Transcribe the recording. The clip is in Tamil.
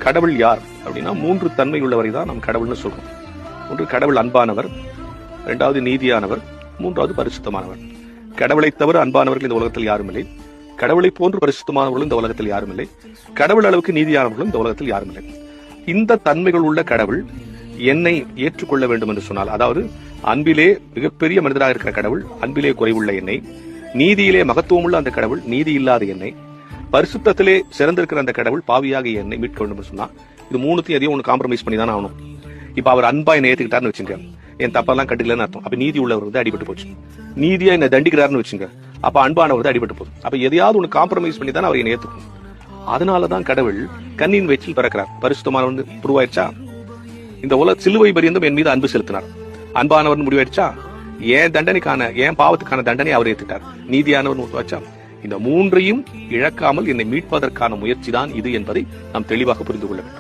கடவுள் யார் அப்படின்னா 3 தன்மை உள்ளவரை தான் நாம் கடவுள்னு சொல்றோம். ஒன்று கடவுள் அன்பானவர், 2வது நீதியானவர், 3வது பரிசுத்தமானவர். கடவுளை தவிர அன்பானவர்கள் இந்த உலகத்தில் யாரும் இல்லை. கடவுளை போன்று பரிசுத்தமானவர்களும் இந்த உலகத்தில் யாரும் இல்லை. கடவுள் அளவுக்கு நீதியானவர்களும் இந்த உலகத்தில் யாரும் இல்லை. இந்த தன்மைகள் உள்ள கடவுள் என்னை ஏற்றுக்கொள்ள வேண்டும் என்று சொன்னால், அதாவது அன்பிலே மிகப்பெரிய மனிதராக இருக்கிற கடவுள் அன்பிலே குறைவுள்ள என்னை, நீதியிலே மகத்துவமுள்ள அந்த கடவுள் நீதி இல்லாத என்னை, பரிசுத்தத்திலே சிறந்திருக்கிற அந்த கடவுள் பாவியாக என்னை மீட்க வேண்டும் என்று சொன்னா, இது 3த்தையும் எதையும் ஒன்று காம்ப்ரமைஸ் பண்ணி தானே ஆகணும். இப்ப அவர் அன்பா என்னை ஏத்துக்கிட்டாருன்னு வச்சுங்க, என் தப்பெல்லாம் கட்டுக்கலன்னு அர்த்தம். அப்ப நீதி உள்ளவர் வந்து அடிபட்டு போச்சு. நீதியா என்னை தண்டிக்கிறாருன்னு வச்சுங்க, அப்ப அன்பானவர் வந்து அடிபட்டு போகுது. அப்ப எதையாவது ஒன்று காம்ப்ரமைஸ் பண்ணி தானே அவர் என்னை ஏத்துக்கணும். அதனாலதான் கடவுள் கண்ணின் வயிற்றில் பிறக்கிறார். பரிசுத்தமானவர் வந்து புருவாயிடுச்சா, இந்த சிலுவை பரியந்தம் என் மீது அன்பு செலுத்தினார். அன்பானவர் முடிவாயிடுச்சா, என் பாவத்துக்கான தண்டனை அவர் ஏத்துட்டார். நீதியானவர் முடிவாச்சா, இந்த 3ஐயும் இழக்காமல் என்னை மீட்பதற்கான முயற்சி தான் இது என்பதை நாம் தெளிவாக புரிந்து கொள்ள வேண்டும்.